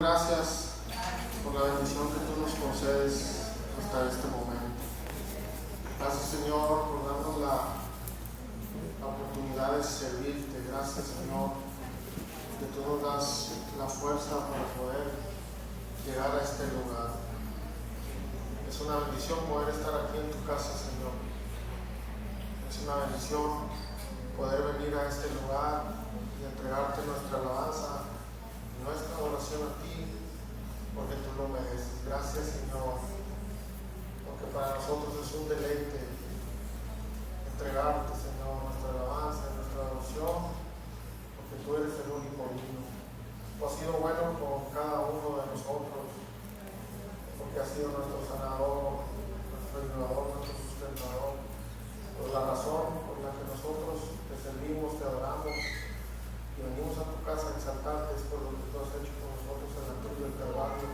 Gracias por la bendición que tú nos concedes hasta este momento. Gracias, Señor, por darnos la oportunidad de servirte. Gracias, Señor, que tú nos das la fuerza para poder llegar a este lugar. Es una bendición poder estar aquí en tu casa, Señor. Es una bendición poder venir a este lugar y entregarte nuestra alabanza, nuestra oración a ti, porque tú lo mereces. Gracias, Señor, porque para nosotros es un deleite entregarte, Señor, nuestra alabanza, nuestra adoración, porque tú eres el único digno. Tú has sido bueno con cada uno de nosotros, porque has sido nuestro sanador, nuestro ayudador, nuestro sustentador. Por la razón por la que nosotros te servimos, te adoramos y venimos a tu casa a exaltarte es por lo que tú has hecho con nosotros en la cruz del Calvario,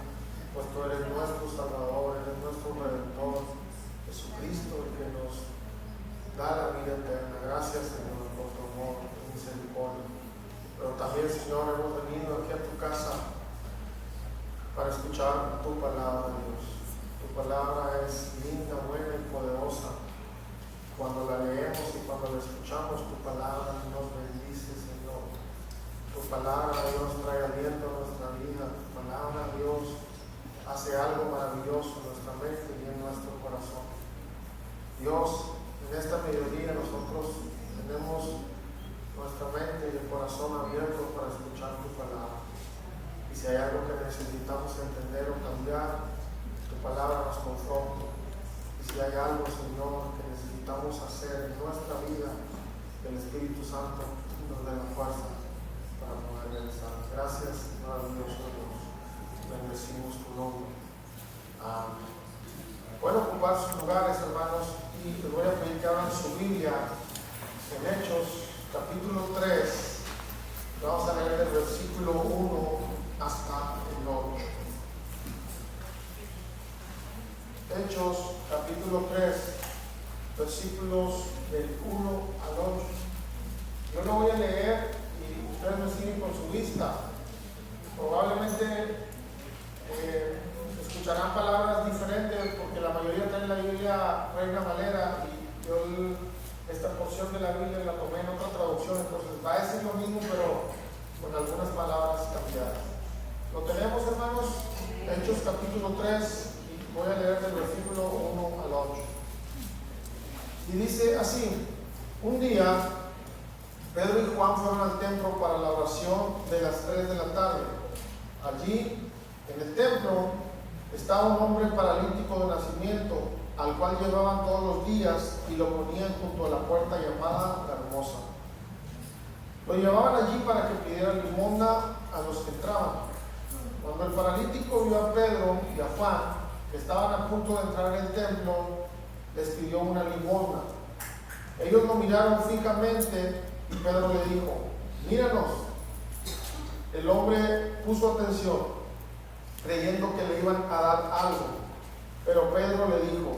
pues tú eres nuestro Salvador, eres nuestro Redentor, Jesucristo, el que nos da la vida eterna. Gracias, Señor, por tu amor y misericordia. Pero también, Señor, hemos venido aquí a tu casa para escuchar tu palabra, Dios. Tu palabra es linda, buena y poderosa. Cuando la leemos y cuando la escuchamos, tu palabra nos bendice, Señor. Tu palabra, Dios, trae aliento a nuestra vida. Tu palabra, Dios, hace algo maravilloso en nuestra mente y en nuestro corazón. Dios, en esta mediodía nosotros tenemos nuestra mente y el corazón abiertos para escuchar tu palabra. Y si hay algo que necesitamos entender o cambiar, tu palabra nos confronta. Y si hay algo, Señor, que necesitamos hacer en nuestra vida, que el Espíritu Santo nos dé la fuerza para poder realizar. Gracias, maravilloso Dios. Bendecimos tu nombre. Amén. Pueden ocupar sus lugares, hermanos, y les voy a pedir que abran su Biblia en Hechos, capítulo 3. Vamos a leer del versículo 1 hasta el 8. Hechos, capítulo 3, versículos del 1 al 8. Yo lo voy a leer y ustedes me siguen con su vista. Probablemente escucharán palabras diferentes porque la mayoría trae la Biblia Reina Valera y yo esta porción de la Biblia la tomé en otra traducción, entonces va a decir lo mismo pero con algunas palabras cambiadas. Lo tenemos, hermanos, Hechos capítulo 3. Voy a leer del versículo 1 al 8. Y dice así: un día Pedro y Juan fueron al templo para la oración de las 3 de la tarde. Allí, en el templo, estaba un hombre paralítico de nacimiento, al cual llevaban todos los días y lo ponían junto a la puerta llamada La Hermosa. Lo llevaban allí para que pidiera limosna a los que entraban. Cuando el paralítico vio a Pedro y a Juan, que estaban a punto de entrar en el templo, les pidió una limosna. Ellos lo miraron fijamente y Pedro le dijo: míranos. El hombre puso atención, creyendo que le iban a dar algo, pero Pedro le dijo: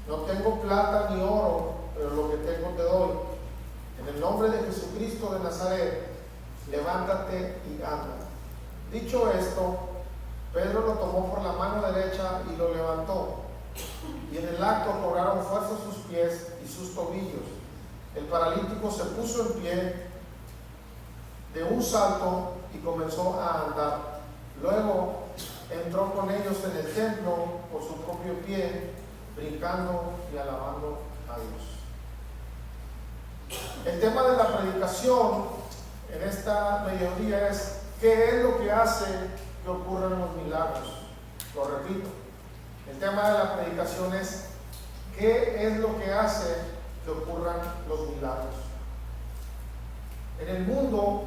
no tengo plata ni oro, pero lo que tengo te doy. En el nombre de Jesucristo de Nazaret, levántate y anda. Dicho esto, Pedro lo tomó por la mano derecha y lo levantó, y en el acto cobraron fuerza sus pies y sus tobillos. El paralítico se puso en pie de un salto y comenzó a andar. Luego entró con ellos en el templo por su propio pie, brincando y alabando a Dios. El tema de la predicación en esta mediodía es: ¿qué es lo que hace que ocurran los milagros? Lo repito, el tema de la predicación es: ¿qué es lo que hace que ocurran los milagros? En el mundo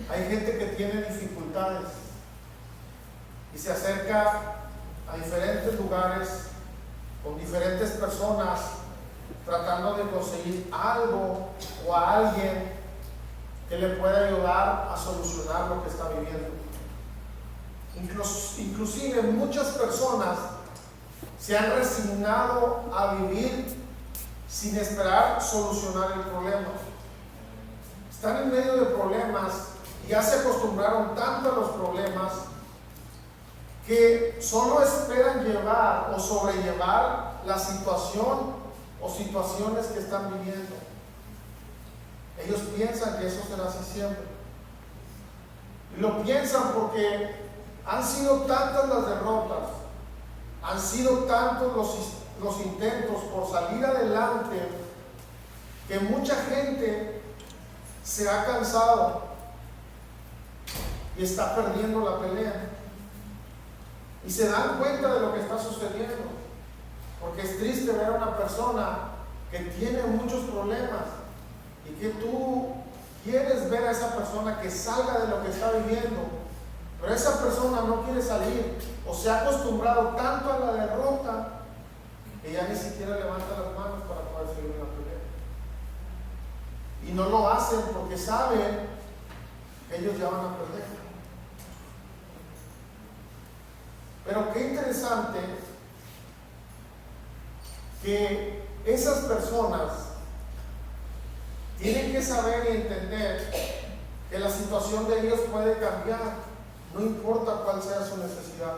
hay gente que tiene dificultades y se acerca a diferentes lugares con diferentes personas tratando de conseguir algo o a alguien que le pueda ayudar a solucionar lo que está viviendo. Inclusive muchas personas se han resignado a vivir sin esperar solucionar el problema. Están en medio de problemas y ya se acostumbraron tanto a los problemas que solo esperan llevar o sobrellevar la situación o situaciones que están viviendo. Ellos piensan que eso será así siempre. Y lo piensan porque han sido tantas las derrotas, han sido tantos los intentos por salir adelante, que mucha gente se ha cansado y está perdiendo la pelea. Y se dan cuenta de lo que está sucediendo, porque es triste ver a una persona que tiene muchos problemas y que tú quieres ver a esa persona que salga de lo que está viviendo, pero esa persona no quiere salir o se ha acostumbrado tanto a la derrota que ya ni siquiera levanta las manos para poder seguir la pelea. Y no lo hacen porque saben que ellos ya van a perder. Pero qué interesante que esas personas tienen que saber y entender que la situación de ellos puede cambiar, no importa cuál sea su necesidad,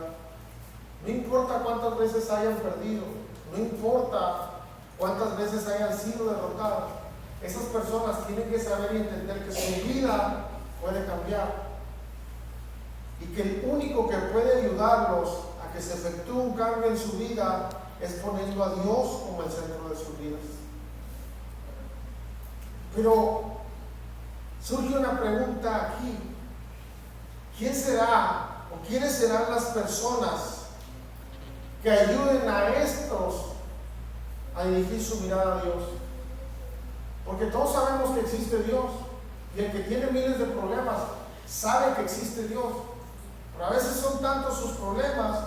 no importa cuántas veces hayan perdido, no importa cuántas veces hayan sido derrotadas. Esas personas tienen que saber y entender que su vida puede cambiar y que el único que puede ayudarlos a que se efectúe un cambio en su vida es poniendo a Dios como el centro de sus vidas. Pero surge una pregunta aquí: ¿quién será o quiénes serán las personas que ayuden a estos a dirigir su mirada a Dios? Porque todos sabemos que existe Dios, y el que tiene miles de problemas sabe que existe Dios, pero a veces son tantos sus problemas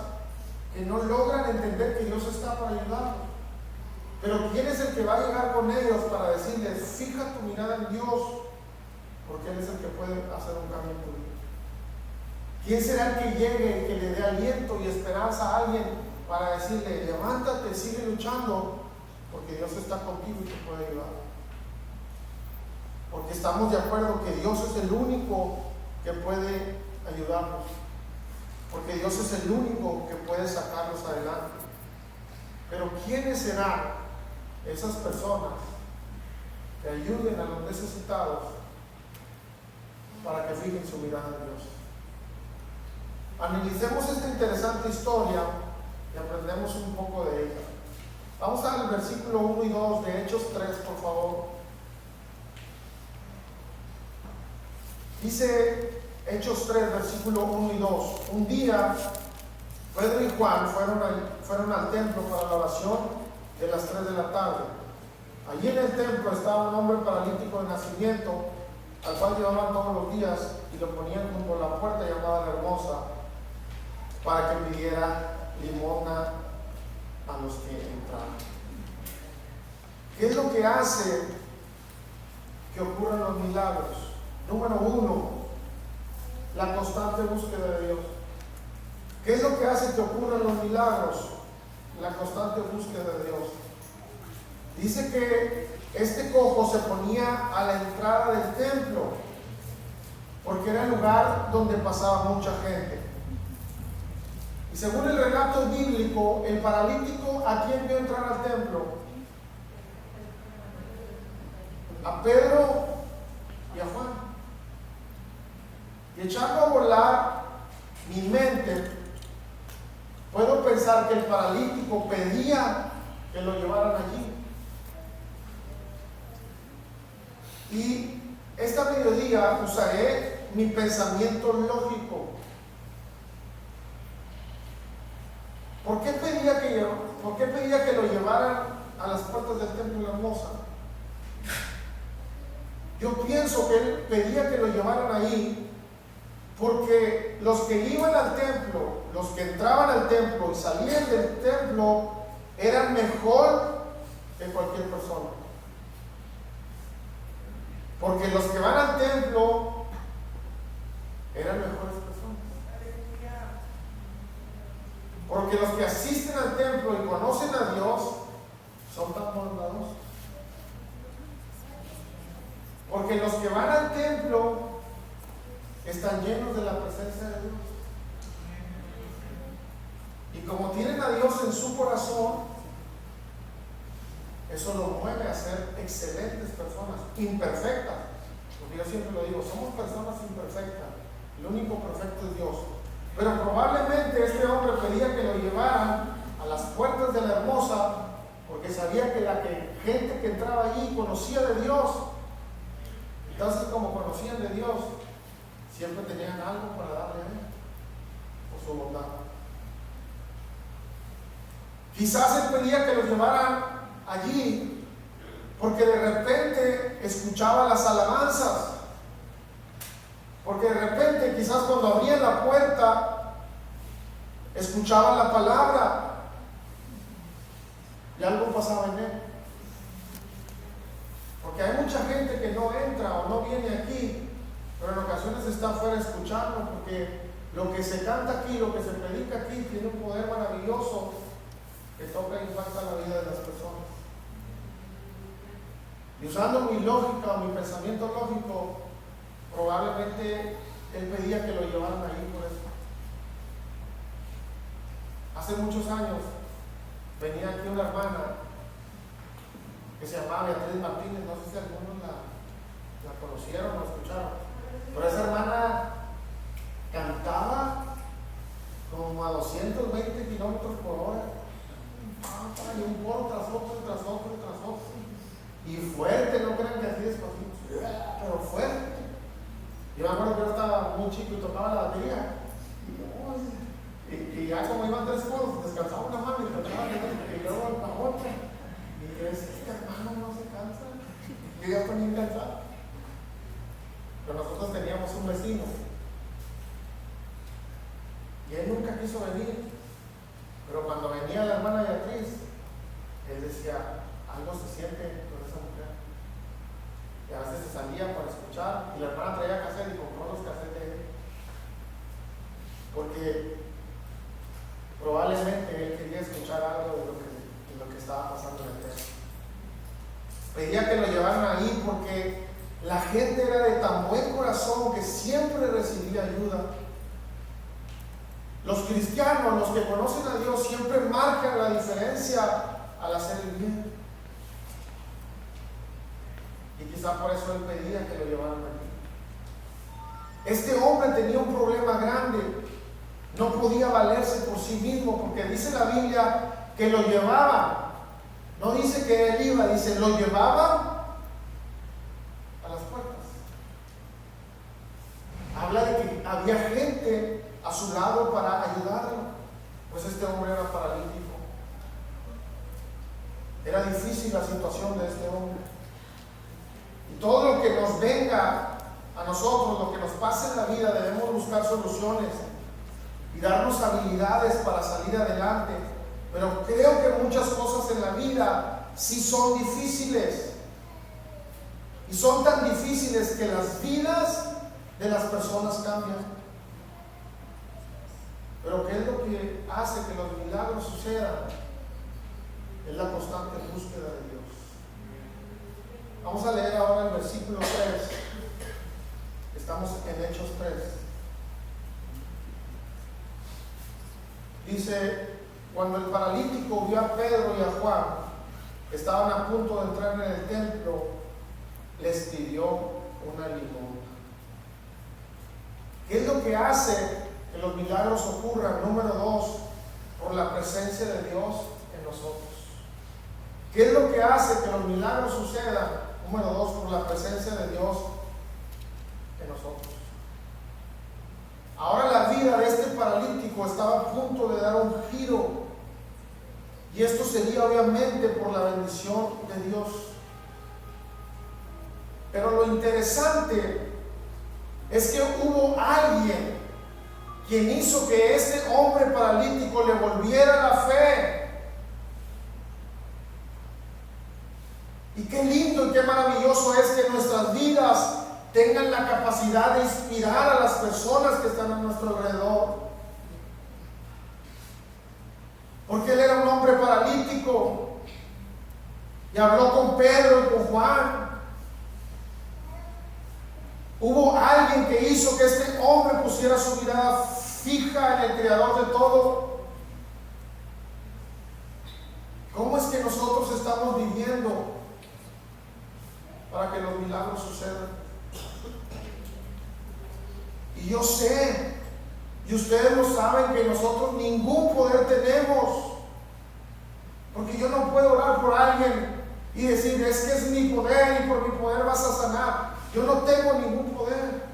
que no logran entender que Dios está para ayudarlos. Pero ¿quién es el que va a llegar con ellos para decirles: fija tu mirada en Dios, porque Él es el que puede hacer un cambio en tu vida? ¿Quién será el que llegue, que le dé aliento y esperanza a alguien para decirle: levántate, sigue luchando, porque Dios está contigo y te puede ayudar? Porque estamos de acuerdo que Dios es el único que puede ayudarnos, porque Dios es el único que puede sacarnos adelante. Pero ¿quiénes serán esas personas que ayuden a los necesitados para que fijen su mirada en Dios? Analicemos esta interesante historia y aprendemos un poco de ella. Vamos al versículo 1 y 2 de Hechos 3, por favor. Dice Hechos 3, versículo 1 y 2. Un día Pedro y Juan fueron al templo para la oración de las 3 de la tarde. Allí en el templo estaba un hombre paralítico de nacimiento, al cual llevaban todos los días y lo ponían junto a la puerta llamada La Hermosa, para que pidiera limosna a los que entraran. ¿Qué es lo que hace que ocurran los milagros? Número 1, la constante búsqueda de Dios. ¿Qué es lo que hace que ocurran los milagros? La constante búsqueda de Dios. Dice que este cojo se ponía a la entrada del templo, porque era el lugar donde pasaba mucha gente. Y según el relato bíblico, el paralítico, ¿a quién vio entrar al templo? A Pedro y a Juan. Y echando a volar mi mente, puedo pensar que el paralítico pedía que lo llevaran allí. Y esta mediodía usaré mi pensamiento lógico. ¿Por qué pedía que lo llevaran a las puertas del templo de La Hermosa? Yo pienso que él pedía que lo llevaran ahí porque los que iban al templo, los que entraban al templo y salían del templo, eran mejor que cualquier persona. Porque los que van al templo eran mejores personas. Porque los que asisten al templo y conocen a Dios son tan bondadosos. Porque los que van al templo están llenos de la presencia de Dios. excelentes personas, imperfectas. Porque yo siempre lo digo, somos personas imperfectas. El único perfecto es Dios. Pero probablemente este hombre pedía que lo llevaran a las puertas de la Hermosa, porque sabía que la gente que entraba allí conocía de Dios. Entonces, como conocían de Dios, siempre tenían algo para darle a él por su bondad. Quizás él pedía que los llevaran allí porque de repente escuchaba las alabanzas, porque de repente quizás cuando abrían la puerta escuchaban la palabra y algo pasaba en él. Porque hay mucha gente que no entra o no viene aquí, pero en ocasiones está afuera escuchando, porque lo que se canta aquí, lo que se predica aquí tiene un poder maravilloso que toca y impacta la vida de las personas. Y usando mi lógica o mi pensamiento lógico, probablemente él pedía que lo llevaran ahí por eso. Hace muchos años venía aquí una hermana que se llamaba Beatriz Martínez, no sé si algunos la conocieron o la escucharon, pero esa hermana cantaba como a 220 kilómetros por hora, y un coro tras otro, tras otro, tras otro, y fuerte, no crean que así despacito, pero fuerte. Yo me acuerdo que yo estaba muy chico y tocaba la batería, y ya como iban 3 coros, descansaba una mano y tocaba y luego la otra. Y yo decía, este hermano no se cansa. Yo ya estoy bien cansado. Pero nosotros teníamos un vecino y él nunca quiso venir. Pero cuando venía la hermana Beatriz, él decía, algo se siente con esa mujer. Y a veces se salía para escuchar y la hermana traía cassette y compró los cassettes de él. Porque probablemente él quería escuchar algo de lo que estaba pasando en el texto. Pedía que lo llevaran ahí porque la gente era de tan buen corazón que siempre recibía ayuda. Los cristianos, los que conocen a Dios, siempre marcan la diferencia al hacer el bien. Y quizá por eso él pedía que lo llevaran allí. Este hombre tenía un problema grande. No podía valerse por sí mismo, porque dice la Biblia que lo llevaban. No dice que él iba, dice lo llevaban a las puertas. Habla de que había gente a su lado para ayudarlo. Pues este hombre era paralítico. Era difícil la situación de este hombre. Y todo lo que nos venga a nosotros, lo que nos pase en la vida, debemos buscar soluciones y darnos habilidades para salir adelante. Pero creo que muchas cosas en la vida sí son difíciles. Y son tan difíciles que las vidas de las personas cambian. Pero ¿qué es lo que hace que los milagros sucedan? Es la constante búsqueda de Dios. Vamos a leer ahora el versículo 3. Estamos en Hechos 3. Dice, cuando el paralítico vio a Pedro y a Juan, que estaban a punto de entrar en el templo, les pidió una limosna. ¿Qué es lo que hace que los milagros ocurran? Número 2, por la presencia de Dios en nosotros. ¿Qué es lo que hace que los milagros sucedan? Número 2, por la presencia de Dios en nosotros. Ahora la vida de este paralítico estaba a punto de dar un giro, y esto sería obviamente por la bendición de Dios. Pero lo interesante es que hubo alguien quien hizo que este hombre paralítico le volviera la fe. Y qué lindo y qué maravilloso es que nuestras vidas tengan la capacidad de inspirar a las personas que están a nuestro alrededor. Porque él era un hombre paralítico y habló con Pedro y con Juan. Hubo alguien que hizo que este hombre pusiera su mirada fija en el Creador de todo. ¿Cómo es que nosotros estamos viviendo para que los milagros sucedan. Y yo sé, y ustedes lo saben, que nosotros ningún poder tenemos, porque yo no puedo orar por alguien y decir, es que es mi poder y por mi poder vas a sanar. Yo no tengo ningún poder.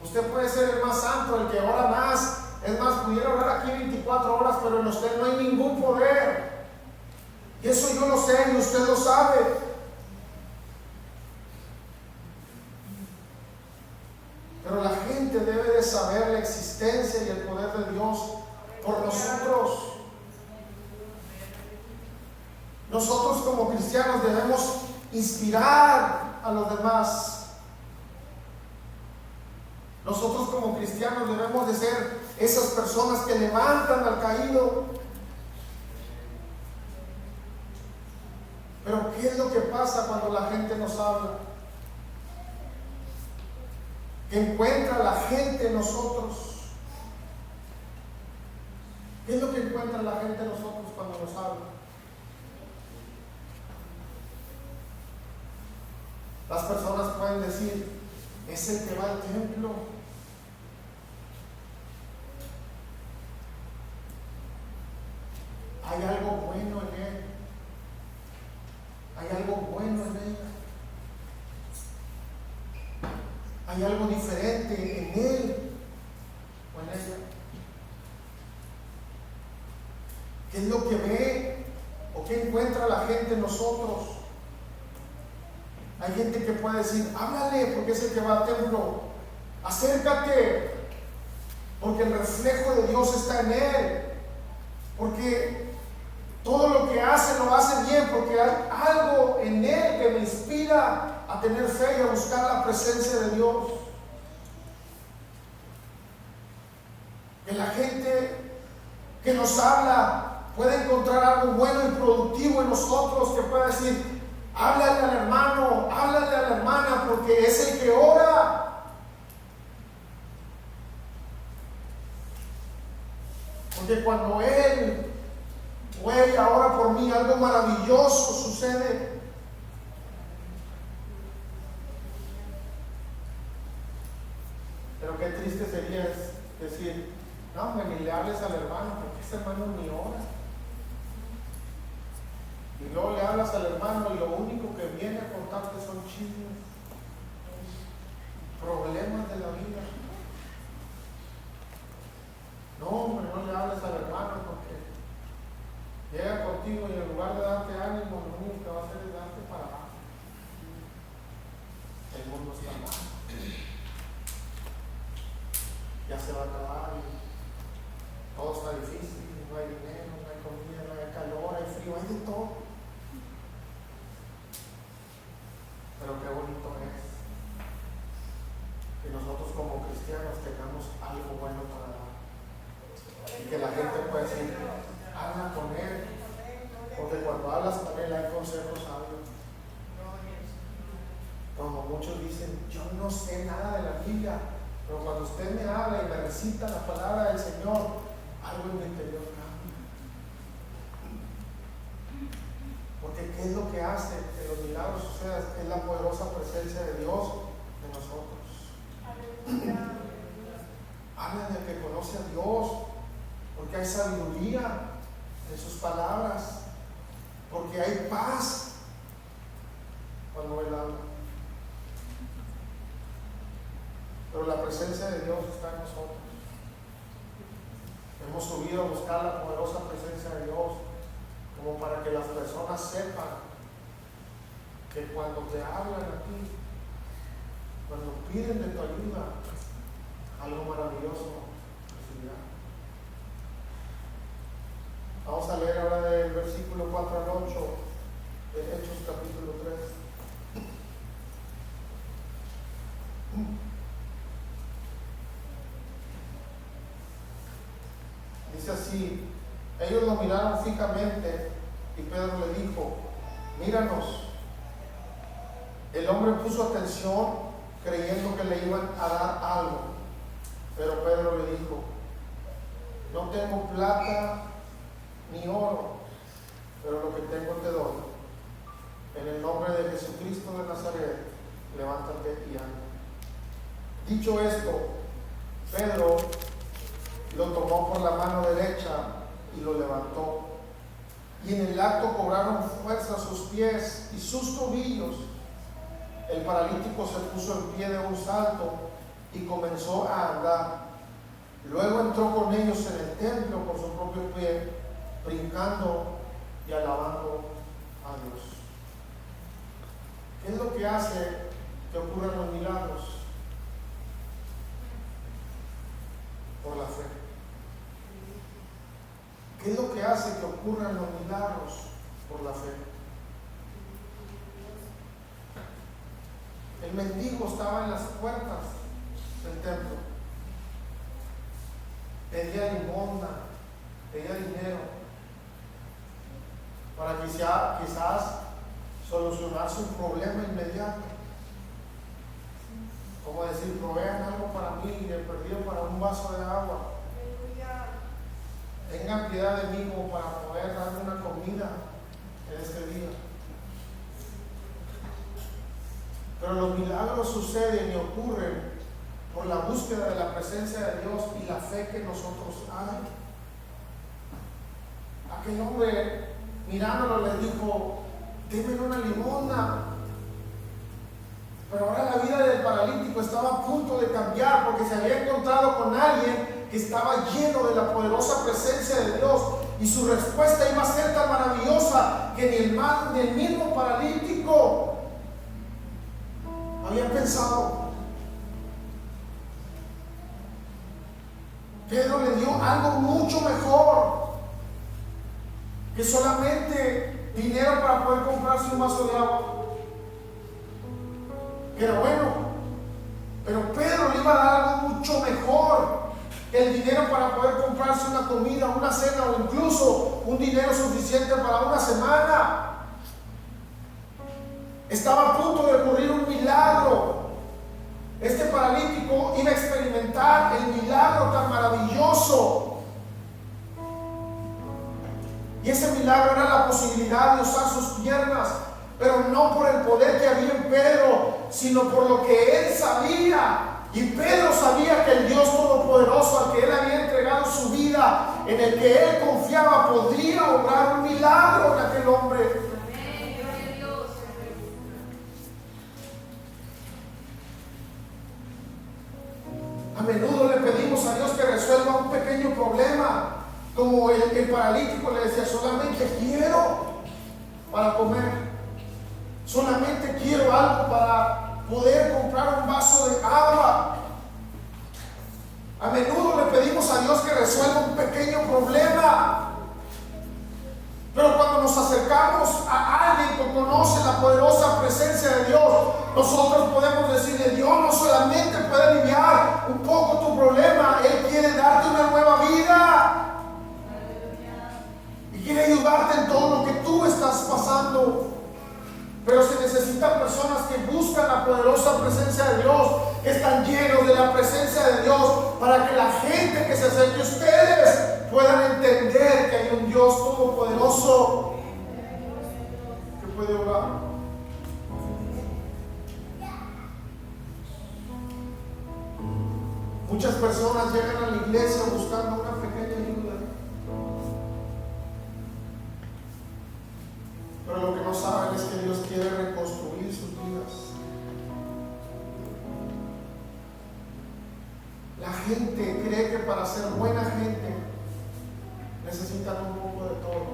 Usted puede ser el más santo, el que ora más. Es más, pudiera orar aquí 24 horas, pero en usted no hay ningún poder. Y eso yo lo sé y usted lo sabe. Pero la gente debe de saber la existencia y el poder de Dios por nosotros. Nosotros como cristianos debemos inspirar a los demás. Nosotros como cristianos debemos de ser esas personas que levantan al caído. Pero ¿qué es lo que pasa cuando la gente nos habla? ¿Qué encuentra la gente en nosotros? ¿Qué es lo que encuentra la gente en nosotros cuando nos habla? Las personas pueden decir, es el que va al templo. Hay algo bueno en él. Hay algo bueno en ella. Hay algo diferente en él o en ella. ¿Qué es lo que ve o qué encuentra la gente en nosotros? Hay gente que puede decir, háblale porque es el que va al templo. Acércate porque el reflejo de Dios está en él. Porque todo lo que hace lo hace bien, porque hay algo en él que me inspira a tener fe y a buscar la presencia de Dios. Que la gente que nos habla puede encontrar algo bueno y productivo en nosotros, que pueda decir, háblale al hermano, háblale a la hermana, porque es el que ora. Porque cuando él o ella ora por mí, algo maravilloso sucede. Pero qué triste sería decir, no, ni le hables al hermano, porque ese hermano ni ora. Y luego le hablas al hermano y lo único que viene a contarte son chismes, problemas de la vida. No, hombre, no le hables al hermano porque llega contigo y en lugar de darte ánimo, lo único que va a hacer es darte para abajo. El mundo está mal. Ya se va a acabar y todo está difícil, no hay dinero, no hay comida, no hay calor, hay frío, hay de todo. Pero qué bonito es que nosotros como cristianos tengamos algo bueno para dar. Y que la gente pueda decir, habla con él. Porque cuando hablas con él hay consejos sabios. Como muchos dicen, yo no sé nada de la Biblia, pero cuando usted me habla y me recita la palabra del Señor, algo en mi interior cambia. Porque ¿qué es lo que hace que los milagros sucedan? Es la poderosa presencia de Dios en nosotros. Habla de que conoce a Dios, porque hay sabiduría en sus palabras, porque hay paz cuando Él habla. Pero la presencia de Dios está en nosotros. Hemos subido a buscar la poderosa presencia de Dios, como para que las personas sepan que cuando te hablan a ti, cuando piden de tu ayuda, algo maravilloso recibirán. Vamos a leer ahora del versículo 4 al 8 de Hechos capítulo 3. Dice así: ellos lo miraron fijamente y Pedro le dijo, míranos. El hombre puso atención creyendo que le iban a dar algo, pero Pedro le dijo, no tengo plata ni oro, pero lo que tengo te doy. En el nombre de Jesucristo de Nazaret, levántate y anda. Dicho esto, Pedro lo tomó por la mano derecha y lo levantó. Y en el acto cobraron fuerza sus pies y sus tobillos. El paralítico se puso en pie de un salto y comenzó a andar. Luego entró con ellos en el templo por su propio pie, brincando y alabando a Dios. ¿Qué es lo que hace que ocurran los milagros? Por la fe. ¿Qué es lo que hace que ocurran los milagros? Por la fe. El mendigo estaba en las puertas del templo. Pedía limosna, pedía dinero para quizás solucionar su problema inmediato. Como decir, provean algo para mí, he perdido para un vaso de agua. Tengan piedad de mí como para poder darme una comida en este día. Pero los milagros suceden y ocurren por la búsqueda de la presencia de Dios y la fe que nosotros hay. Aquel hombre, mirándolo, le dijo: denme una limosna. Pero ahora la vida del paralítico estaba a punto de cambiar, porque se había encontrado con alguien que estaba lleno de la poderosa presencia de Dios, y su respuesta iba a ser tan maravillosa que ni el mismo paralítico había pensado. Pedro le dio algo mucho mejor que solamente dinero para poder comprarse un vaso de agua. Era bueno, pero Pedro le iba a dar algo mucho mejor que el dinero para poder comprarse una comida, una cena, o incluso un dinero suficiente para una semana. Estaba a punto de ocurrir un milagro. Este paralítico iba a experimentar el milagro tan maravilloso, y ese milagro era la posibilidad de usar sus piernas, pero no por el poder que había en Pedro, sino por lo que él sabía. Y Pedro sabía que el Dios Todopoderoso, al que él había entregado su vida, en el que él confiaba, podría obrar un milagro en aquel hombre. A menudo le pedimos a Dios que resuelva un pequeño problema, como el paralítico le decía: solamente quiero para comer, solamente quiero algo para poder comprar un vaso de agua. A menudo le pedimos a Dios que resuelva un pequeño problema, pero cuando nos acercamos a alguien que conoce la poderosa presencia de Dios, nosotros podemos decirle: Dios no solamente puede aliviar un poco tu problema, Él quiere darte una nueva vida y quiere ayudarte en todo lo que tú estás pasando. Pero se necesitan personas que buscan la poderosa presencia de Dios, que están llenos de la presencia de Dios, para que la gente que se acerque a ustedes puedan entender que hay un Dios todopoderoso que puede obrar. Muchas personas llegan a la iglesia buscando una pequeña ayuda, pero lo que no saben es que Dios quiere reconstruir sus vidas. La gente cree que para ser buena gente necesitan un poco de todo.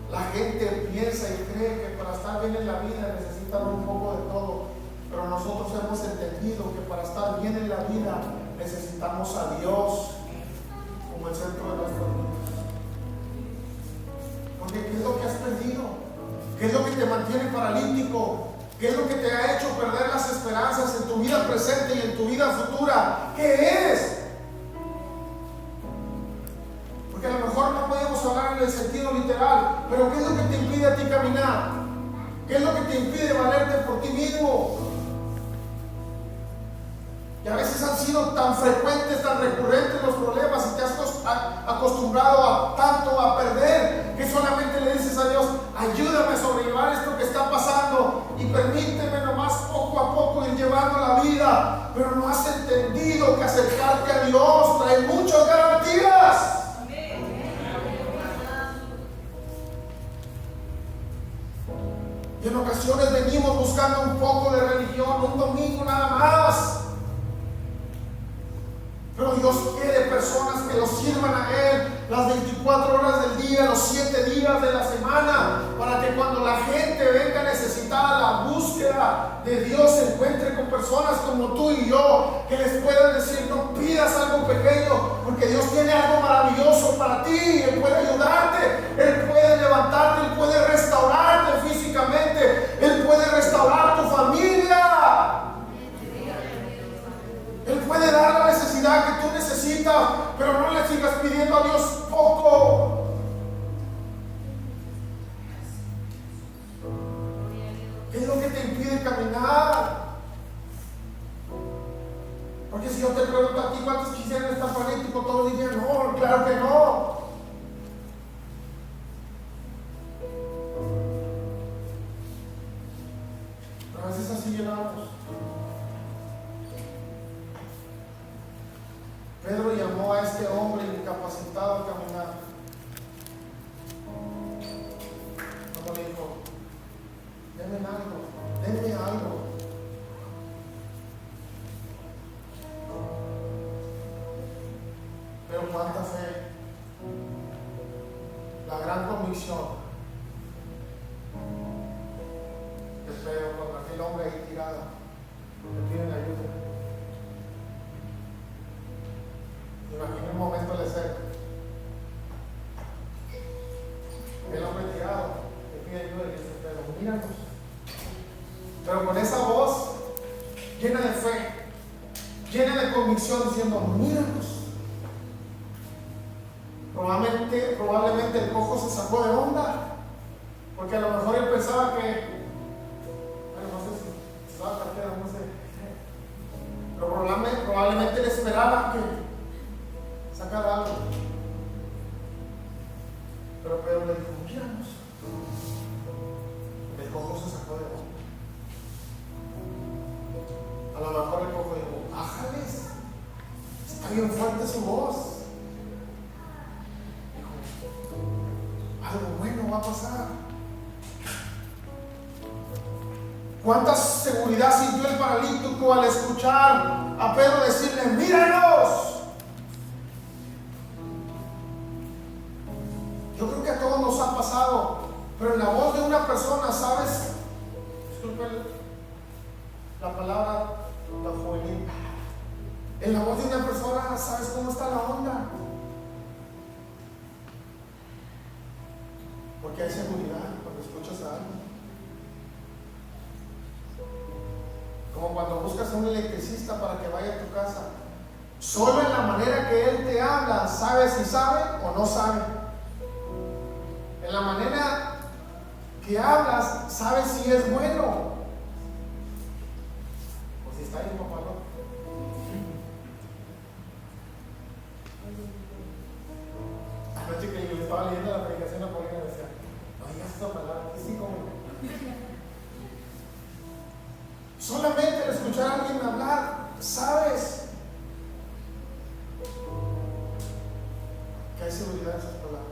La gente piensa y cree que para estar bien en la vida necesitan un poco de todo, pero nosotros hemos entendido que para estar bien en la vida necesitamos a Dios como el centro de nuestras vidas. Porque ¿qué es lo que has perdido? ¿Qué es lo que te mantiene paralítico? ¿Qué es lo que te ha hecho perder las esperanzas en tu vida presente y en tu vida futura? ¿Qué es? Porque a lo mejor no podemos hablar en el sentido literal, pero ¿qué es lo que te impide a ti caminar? ¿Qué es lo que te impide valerte por ti mismo? Y a veces han sido tan frecuentes, tan recurrentes los problemas, y te has acostumbrado tanto a perder, que solamente le dices a Dios: ayúdame a sobrellevar de Dios trae muchas garantías. Y en ocasiones venimos buscando un poco de religión, un domingo nada más. Pero Dios quiere personas que lo sirvan a Él las 24 horas del día, los 7 días de la semana, para que cuando la gente venga necesitada la búsqueda de Dios se encuentre con personas como tú y yo, que les puedan decir: no pidas algo pequeño, porque Dios tiene algo maravilloso para ti. Él puede ayudarte, Él puede levantarte, Él puede restaurarte físicamente, Él puede restaurar tu familia. Él puede dar la necesidad que tú necesitas, pero no le sigas pidiendo a Dios poco. ¿Qué es lo que te impide caminar? Porque si yo te pregunto a ti cuántos quisieran estar paralíticos, todos dirían: no, claro que no. Pero a veces así llenamos. Pedro llamó a este hombre incapacitado a caminar. Como le dijo: denme algo, denme algo. Pero cuánta fe, la gran convicción de Pedro con aquel hombre ahí tirado, le piden ayuda. Imagina un momento de ser el hombre tirado, le pide ayuda y le dice: Pedro, míranos. Pero con esa voz llena de fe, llena de convicción, diciendo: míranos. Probablemente el cojo se sacó de onda, porque a lo mejor él pensaba que, bueno, no sé si estaba cartera, no sé, pero probablemente él esperaba que sacar algo. Pero Pedro le dijo: míranos. El cojo se sacó de onda. A lo mejor el cojo dijo: bájales, está bien fuerte su voz. Dijo: algo bueno va a pasar. ¿Cuánta seguridad sintió el paralítico al escuchar a Pedro decirle: míranos? Yo creo que a todos nos ha pasado, pero en la voz de una persona, ¿sabes? Disculpen la palabra tan juvenil. En la voz de una persona, ¿sabes cómo está la onda? Porque hay seguridad cuando escuchas a alguien. Como cuando buscas a un electricista para que vaya a tu casa. Solo en la manera que él te habla, ¿sabes si sabe o no sabe? En la manera que hablas, ¿sabes si es bueno? O si está ahí, papá, ¿no? Anoche que yo estaba leyendo la predicación a Paulina, decía: no digas esa palabra, que sí, como. Solamente al escuchar a alguien hablar, ¿sabes que hay seguridad en sus palabras?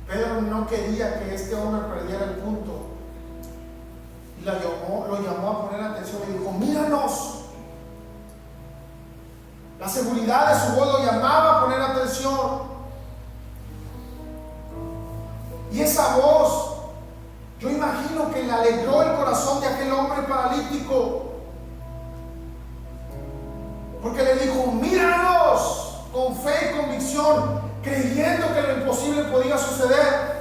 Pedro no quería que este hombre perdiera el punto y lo llamó a poner atención y dijo: míranos. La seguridad de su voz lo llamaba a poner atención, y esa voz, yo imagino que le alegró el corazón de aquel hombre paralítico, porque le dijo: míranos, con fe y convicción, creyendo que lo imposible podía suceder.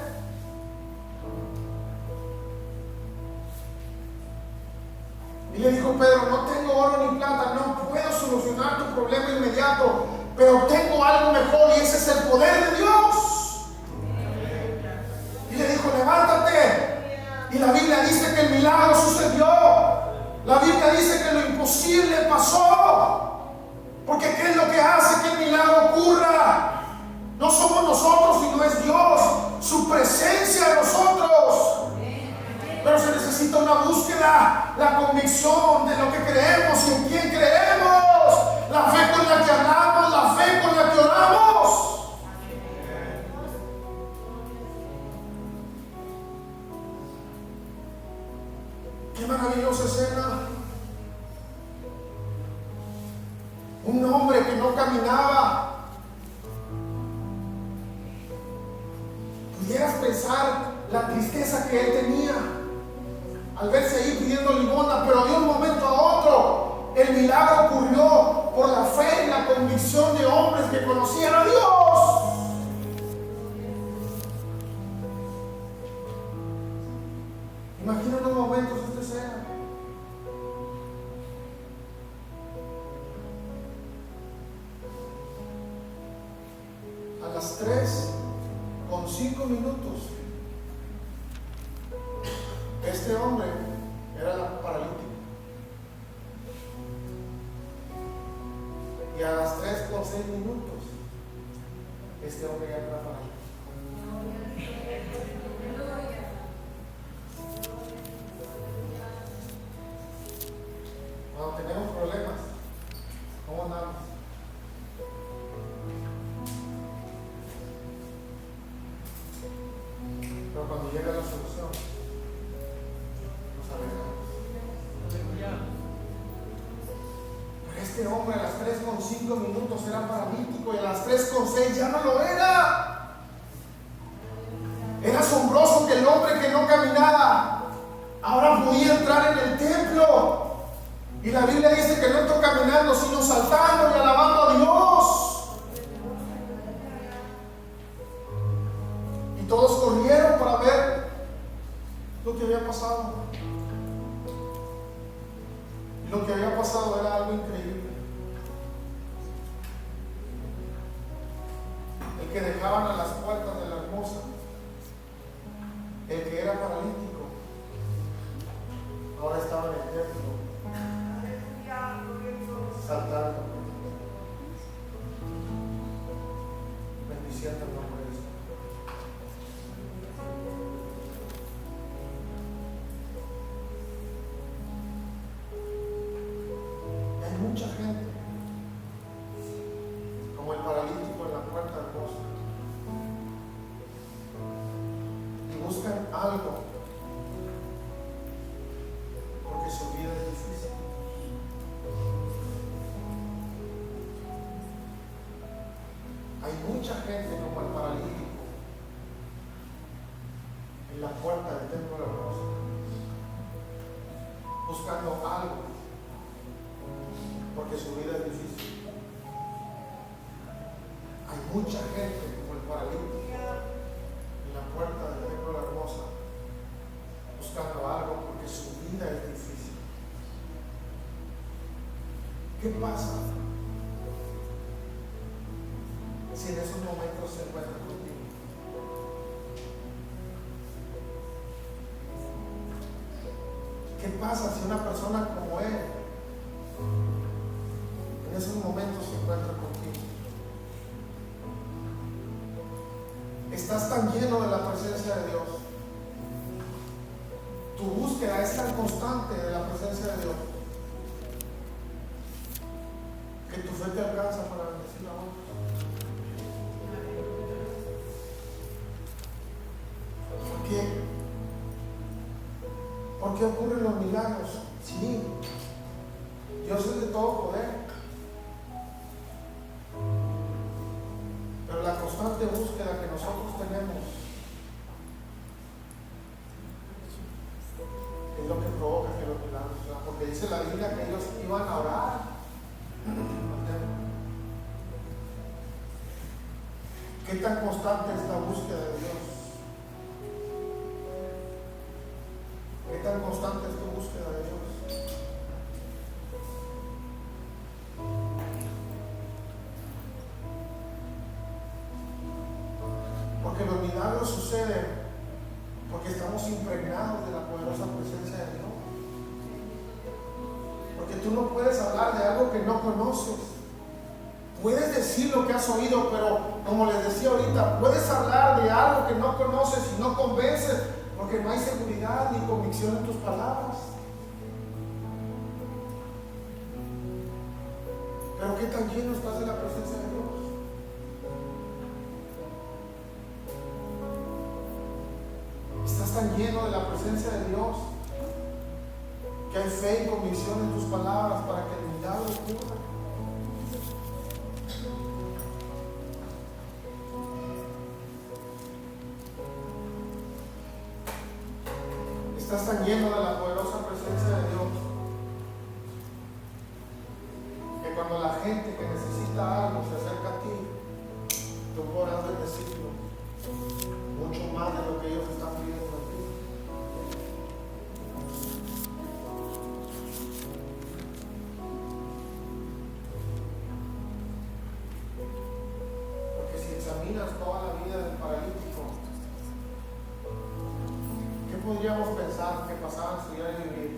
Y le dijo Pedro: no tengo oro ni plata, no puedo solucionar tu problema inmediato, pero tengo algo mejor, y ese es el poder de Dios. Y le dijo: levántate. Y la Biblia dice que el milagro sucedió. La Biblia dice que lo imposible pasó. Porque ¿qué es lo que hace que el milagro ocurra? No somos nosotros, sino es Dios, su presencia en nosotros. Pero se necesita una búsqueda, la convicción de lo que creemos y en quién creemos. Un hombre que no caminaba. Pudieras pensar la tristeza que él tenía al verse ahí pidiendo limosna, pero de un momento a otro el milagro ocurrió por la fe y la convicción de hombres que conocían a Dios. Imagina los momentos de esta escena. A las 3:05 este hombre era paralítico. Y a las 3:06 este hombre ya era paralítico. Cuando tenemos problemas, ¿cómo andamos? Pero cuando llega la solución, nos alegramos. Pero este hombre a las 3:05 era paralítico y a las 3:06 ya no lo era. Era asombroso que el hombre que no caminaba ahora podía entrar en el templo. Y la Biblia dice que no entró caminando, sino saltando y alabando a Dios. Y todos corrieron para ver lo que había pasado. Y lo que había pasado era algo increíble. El que dejaban a las puertas de la hermosa, el que era paralítico, ahora estaba en el templo saltando, bendiciendo el nombre de Dios. Hay mucha gente como el paralítico en la puerta hermosa y buscan algo porque su vida es difícil. Hay mucha gente como el paralítico en la puerta del templo de la hermosa, buscando algo, porque su vida es difícil. Hay mucha gente como el paralítico en la puerta del templo de la hermosa, buscando algo, porque su vida es difícil. ¿Qué pasa si en esos momentos se encuentra contigo? ¿Qué pasa si una persona como él en esos momentos se encuentra contigo? Estás tan lleno de la presencia de Dios, tu búsqueda es tan constante de la presencia de Dios, que tu fe te alcanza para bendecir a otros. ¿Por qué ocurren los milagros? Sí, Dios es de todo poder, pero la constante búsqueda que nosotros tenemos es lo que provoca que los milagros se dan, porque dice la Biblia que ellos iban a orar. ¿Qué tan constante es la búsqueda de Dios? ¿Qué tan constante es tu búsqueda de Dios? Porque los milagros suceden porque estamos impregnados de la poderosa presencia de Dios. Porque tú no puedes hablar de algo que no conoces. Puedes decir lo que has oído, pero como les decía ahorita, puedes hablar de algo que no conoces y no convences, porque no hay seguridad ni convicción en tus palabras. Pero ¿qué tan lleno estás de la presencia de Dios? Estás tan lleno de la presencia de Dios que hay fe y convicción en tus palabras para que el milagro ocurra. Estás tan lleno de la poderosa presencia de Dios que cuando la gente que necesita algo se acerca a ti, tú podrás bendecirlo mucho más de lo que ellos están pidiendo a ti. Porque si examinas toda la vida del paralítico, ¿qué podríamos pensar que pasaba en su diario vivir?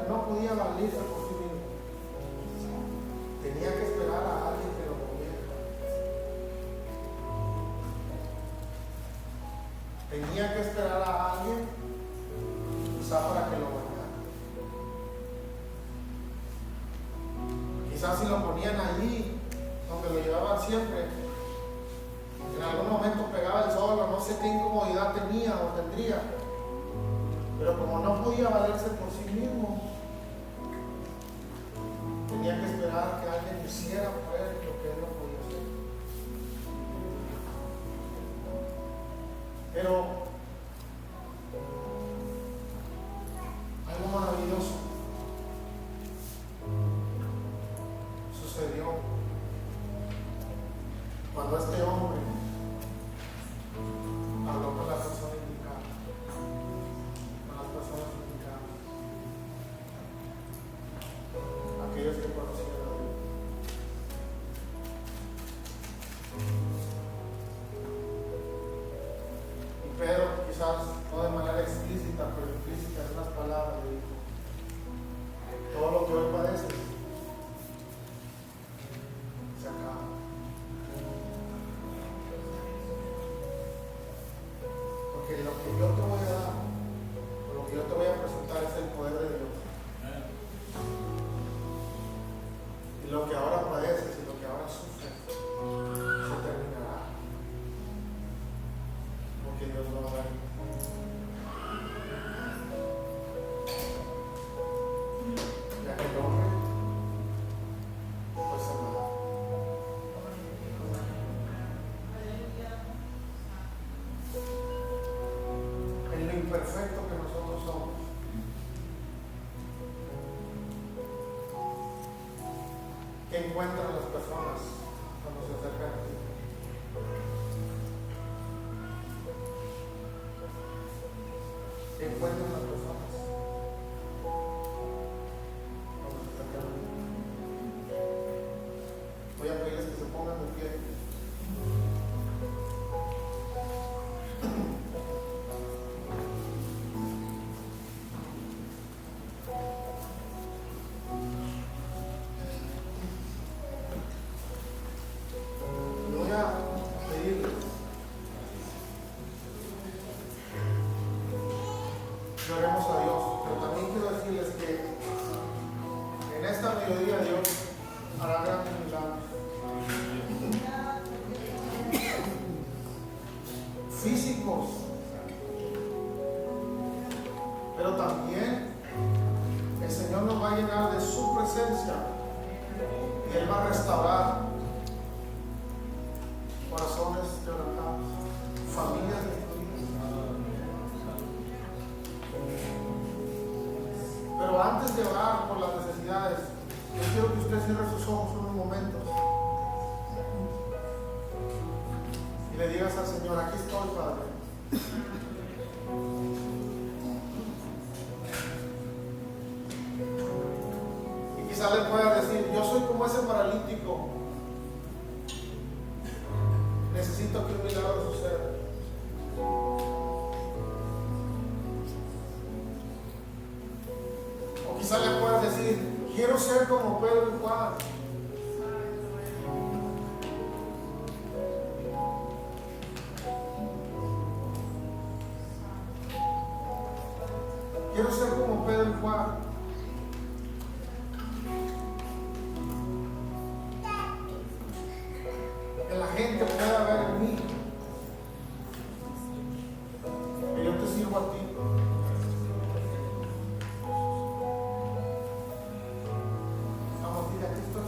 No podía valerse por sí mismo. Tenía que esperar a alguien que lo moviera. Tenía que esperar a alguien, quizás para que lo bañara. Quizás si lo ponían allí, donde lo llevaban siempre, en algún momento pegaba el sol o no sé qué incomodidad tenía o tendría. Pero como no podía valerse por sí mismo, tenía que esperar que alguien hiciera por él lo que él no podía hacer. Pero algo maravilloso sucedió cuando este hombre habló con la persona indicada, con las personas indicadas, aquellos que conocían a Dios. Y Pedro, quizás no de manera explícita, pero implícita en unas palabras, le dijo: todo lo que hoy padeces se acaba. Porque lo que yo te voy a dar, o lo que yo te voy a presentar, es el poder de Dios. Y lo que ahora padeces y lo que ahora sufres se terminará. Porque Dios lo va a dar. Y aquel hombre fue sanado. En lo imperfecto que nosotros somos, ¿qué encuentran las personas cuando se acercan a ti? ¿Qué encuentran las personas cuando se acercan a ti? Voy a pedirles que se pongan de pie. Voy a pedirles que oremos a Dios, pero también quiero decirles que en esta mediodía Dios hará grandes milagros físicos, pero también el Señor nos va a llenar de su presencia y Él va a restaurar corazones quebrantados, familias destruidas. Pero antes de orar por las necesidades, yo quiero que usted cierre sus ojos unos momentos y le digas al Señor: aquí estoy, Padre. Y quizás le pueda decir: yo soy como ese paralítico, necesito que un milagro suceda. O quizás le puedas decir: quiero ser como Pedro y Juan. Quiero ser como Pedro y Juan. Que la gente pueda ver en mí que yo te sirvo a ti. Vamos, dile: aquí estoy.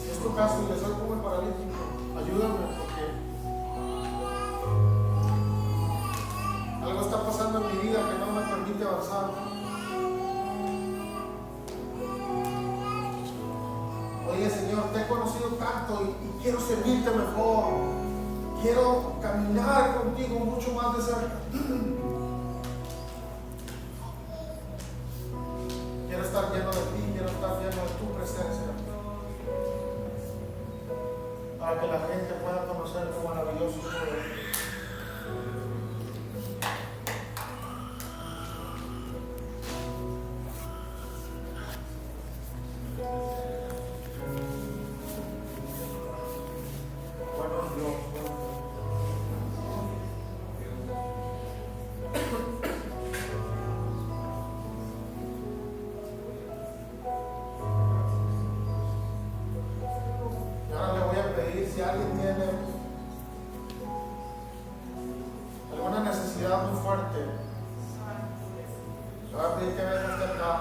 Si es tu caso y le soy como el paralítico, ayúdame, porque Oye, Señor, te he conocido tanto y quiero servirte mejor. Quiero caminar contigo mucho más de cerca. Quiero estar lleno de ti, quiero estar lleno de tu presencia. Para que la gente pueda conocer tu maravilloso poder. Si alguien tiene alguna necesidad muy fuerte, le voy a pedir que venga hasta acá.